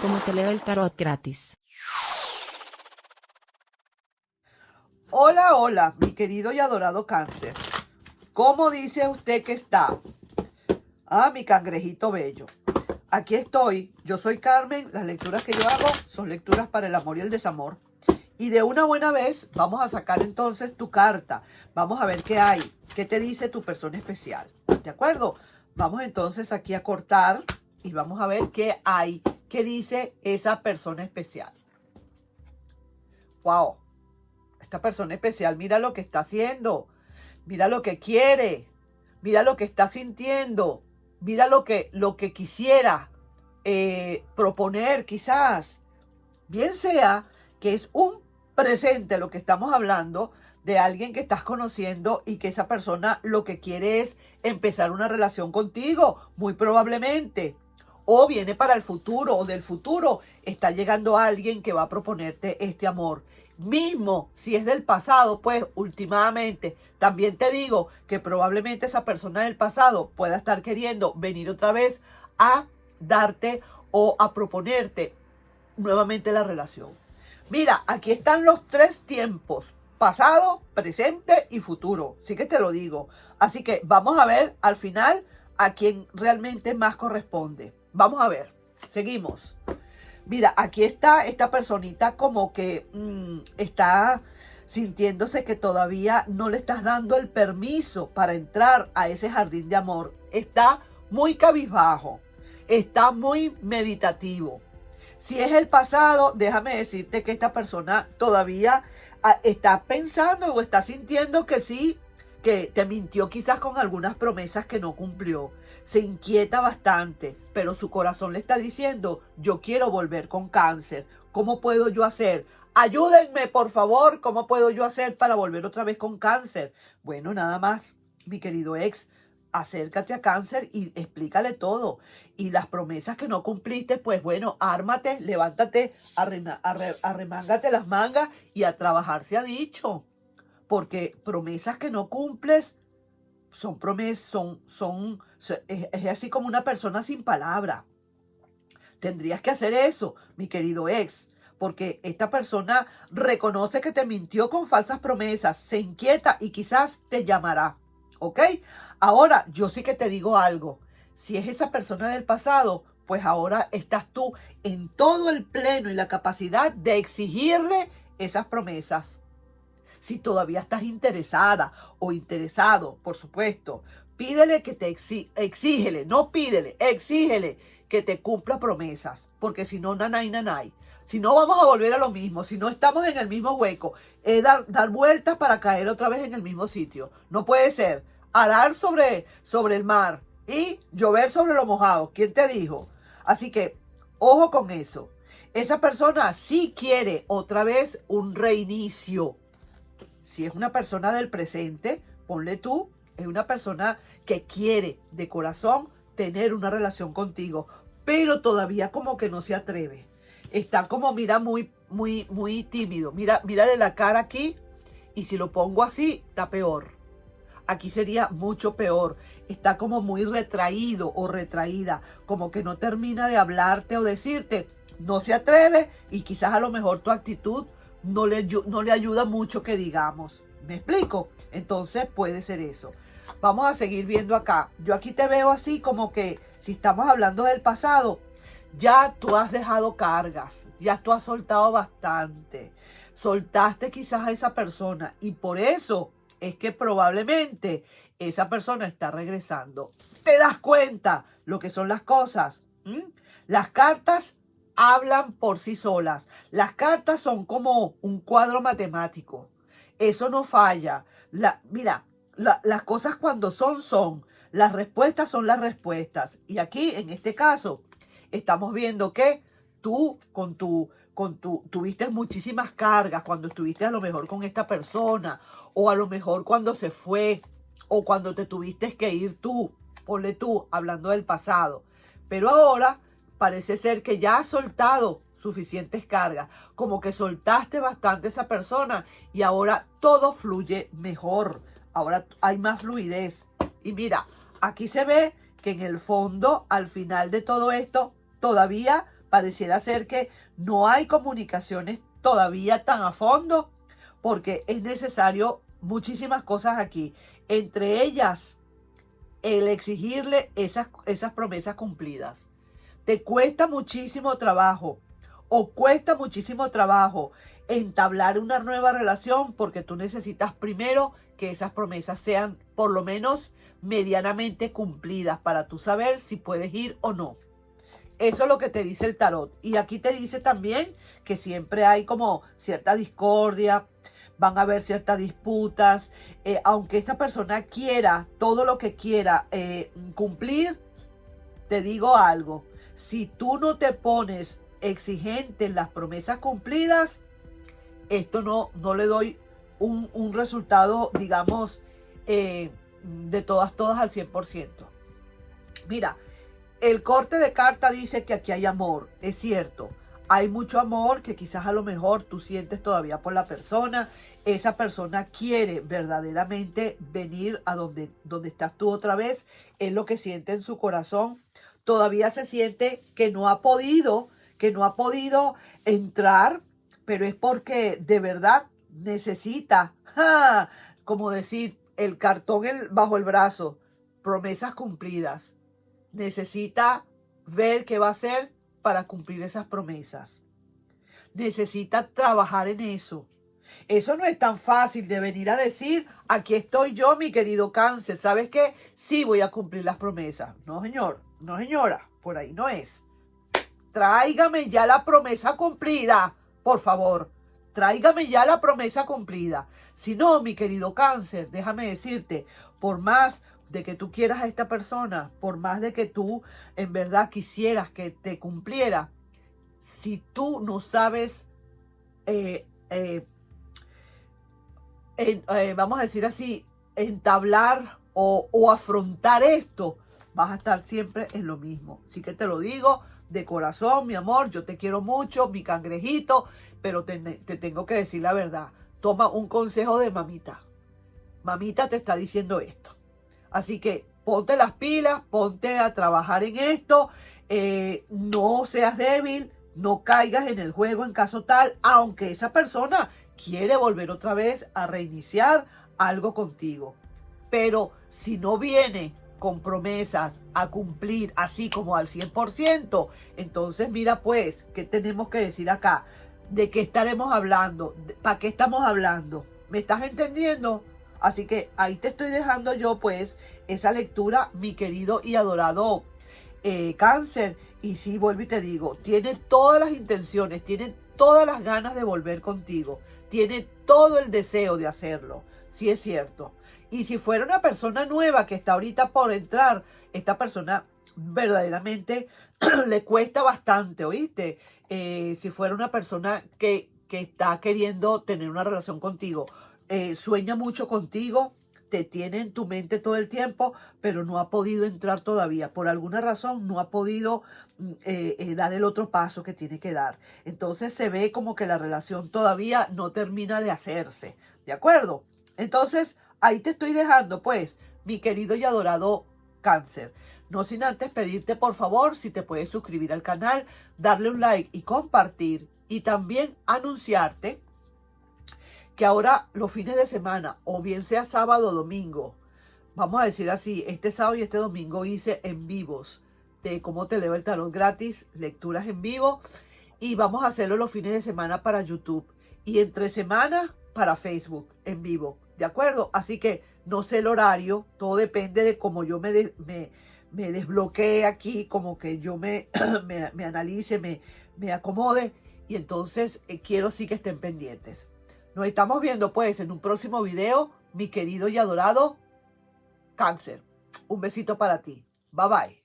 como te leo el tarot gratis. Hola, hola, mi querido y adorado Cáncer. ¿Cómo dice usted que está? Ah, mi cangrejito bello. Aquí estoy, yo soy Carmen. Las lecturas que yo hago son lecturas para el amor y el desamor. Y de una buena vez vamos a sacar entonces tu carta. Vamos a ver qué hay, qué te dice tu persona especial. ¿De acuerdo? Vamos entonces aquí a cortar y vamos a ver qué hay, qué dice esa persona especial. ¡Wow! Esta persona especial, mira lo que está haciendo. Mira lo que quiere. Mira lo que está sintiendo. Mira lo que quisiera proponer quizás. Bien sea que es un presente lo que estamos hablando de alguien que estás conociendo y que esa persona lo que quiere es empezar una relación contigo, muy probablemente. O viene para el futuro, o del futuro está llegando alguien que va a proponerte este amor. Mismo si es del pasado, pues últimamente también te digo que probablemente esa persona del pasado pueda estar queriendo venir otra vez a darte o a proponerte nuevamente la relación. Mira, aquí están los tres tiempos: pasado, presente y futuro. Sí que te lo digo. Así que vamos a ver al final a quién realmente más corresponde. Vamos a ver. Seguimos. Mira, aquí está esta personita como que está sintiéndose que todavía no le estás dando el permiso para entrar a ese jardín de amor. Está muy cabizbajo. Está muy meditativo. Si es el pasado, déjame decirte que esta persona todavía está pensando o está sintiendo que sí, que te mintió quizás con algunas promesas que no cumplió. Se inquieta bastante, pero su corazón le está diciendo: yo quiero volver con Cáncer. ¿Cómo puedo yo hacer? Ayúdenme, por favor. ¿Cómo puedo yo hacer para volver otra vez con Cáncer? Bueno, nada más, mi querido ex. Acércate a Cáncer y explícale todo. Y las promesas que no cumpliste, pues bueno, ármate, levántate, arremángate las mangas y a trabajar se ha dicho. Porque promesas que no cumples son promesas, es así como una persona sin palabra. Tendrías que hacer eso, mi querido ex. Porque esta persona reconoce que te mintió con falsas promesas, se inquieta y quizás te llamará. ¿Ok? Ahora, yo sí que te digo algo. Si es esa persona del pasado, pues ahora estás tú en todo el pleno y la capacidad de exigirle esas promesas. Si todavía estás interesada o interesado, por supuesto, pídele que te exígele, no pídele, exígele que te cumpla promesas. Porque si no, nanay, nanay. Si no, vamos a volver a lo mismo. Si no, estamos en el mismo hueco. Es dar vueltas para caer otra vez en el mismo sitio. No puede ser. Arar sobre el mar y llover sobre lo mojado. ¿Quién te dijo? Así que, ojo con eso. Esa persona sí quiere otra vez un reinicio. Si es una persona del presente, ponle tú, es una persona que quiere de corazón tener una relación contigo, pero todavía como que no se atreve. Está como, mira, muy tímido. Mírale la cara aquí, y si lo pongo así, está peor. Aquí sería mucho peor. Está como muy retraído o retraída, como que no termina de hablarte o decirte. No se atreve y quizás a lo mejor tu actitud no le ayuda mucho, que digamos. ¿Me explico? Entonces puede ser eso. Vamos a seguir viendo acá. Yo aquí te veo así como que si estamos hablando del pasado, ya tú has dejado cargas, ya tú has soltado bastante. Soltaste quizás a esa persona y por eso es que probablemente esa persona está regresando. ¿Te das cuenta lo que son las cosas? Las cartas hablan por sí solas. Las cartas son como un cuadro matemático. Eso no falla. Mira, las cosas cuando son. Las respuestas son las respuestas. Y aquí, en este caso, estamos viendo que tú tuviste muchísimas cargas cuando estuviste a lo mejor con esta persona, o a lo mejor cuando se fue, o cuando te tuviste que ir tú, ponle tú, hablando del pasado. Pero ahora parece ser que ya has soltado suficientes cargas, como que soltaste bastante esa persona y ahora todo fluye mejor. Ahora hay más fluidez. Y mira, aquí se ve que en el fondo, al final de todo esto, todavía pareciera ser que no hay comunicaciones todavía tan a fondo, porque es necesario muchísimas cosas aquí. Entre ellas, el exigirle esas promesas cumplidas. Te cuesta muchísimo trabajo o cuesta muchísimo trabajo entablar una nueva relación porque tú necesitas primero que esas promesas sean por lo menos medianamente cumplidas para tú saber si puedes ir o no. Eso es lo que te dice el tarot. Y aquí te dice también que siempre hay como cierta discordia, van a haber ciertas disputas. Aunque esta persona quiera todo lo que quiera cumplir, te digo algo. Si tú no te pones exigente en las promesas cumplidas, esto no le doy un resultado, digamos, de todas al 100%. Mira, el corte de carta dice que aquí hay amor, es cierto. Hay mucho amor que quizás a lo mejor tú sientes todavía por la persona. Esa persona quiere verdaderamente venir a donde estás tú otra vez. Es lo que siente en su corazón. Todavía se siente que no ha podido entrar, pero es porque de verdad necesita, como decir, el cartón bajo el brazo, promesas cumplidas. Necesita ver qué va a hacer para cumplir esas promesas. Necesita trabajar en eso. Eso no es tan fácil de venir a decir, aquí estoy yo, mi querido Cáncer. ¿Sabes qué? Sí voy a cumplir las promesas. No, señor. No, señora. Por ahí no es. Tráigame ya la promesa cumplida, por favor. Tráigame ya la promesa cumplida. Si no, mi querido Cáncer, déjame decirte, por más de que tú quieras a esta persona, por más de que tú en verdad quisieras que te cumpliera, si tú no sabes, vamos a decir así, entablar o afrontar esto, vas a estar siempre en lo mismo. Así que te lo digo de corazón, mi amor, yo te quiero mucho, mi cangrejito, pero te tengo que decir la verdad. Toma un consejo de mamita. Mamita te está diciendo esto. Así que ponte las pilas, ponte a trabajar en esto, no seas débil, no caigas en el juego en caso tal, aunque esa persona quiere volver otra vez a reiniciar algo contigo. Pero si no viene con promesas a cumplir así como al 100%, entonces mira pues, ¿qué tenemos que decir acá? ¿De qué estaremos hablando? ¿Para qué estamos hablando? ¿Me estás entendiendo? Así que ahí te estoy dejando yo pues esa lectura, mi querido y adorado Cáncer. Y sí, vuelvo y te digo, tiene todas las intenciones, tiene todas las ganas de volver contigo, tiene todo el deseo de hacerlo, sí es cierto. Y si fuera una persona nueva que está ahorita por entrar, esta persona verdaderamente le cuesta bastante, ¿oíste? Si fuera una persona que está queriendo tener una relación contigo, sueña mucho contigo, te tiene en tu mente todo el tiempo, pero no ha podido entrar todavía. Por alguna razón no ha podido dar el otro paso que tiene que dar. Entonces se ve como que la relación todavía no termina de hacerse. ¿De acuerdo? Entonces ahí te estoy dejando pues, mi querido y adorado Cáncer. No sin antes pedirte por favor si te puedes suscribir al canal, darle un like y compartir. Y también anunciarte que ahora los fines de semana, o bien sea sábado o domingo, vamos a decir así, este sábado y este domingo hice en vivos de cómo te leo el tarot gratis, lecturas en vivo, y vamos a hacerlo los fines de semana para YouTube y entre semana para Facebook en vivo, ¿de acuerdo? Así que no sé el horario, todo depende de cómo yo me desbloquee aquí, como que yo me analice, me acomode, y entonces quiero sí que estén pendientes. Nos estamos viendo pues en un próximo video, mi querido y adorado Cáncer. Un besito para ti. Bye bye.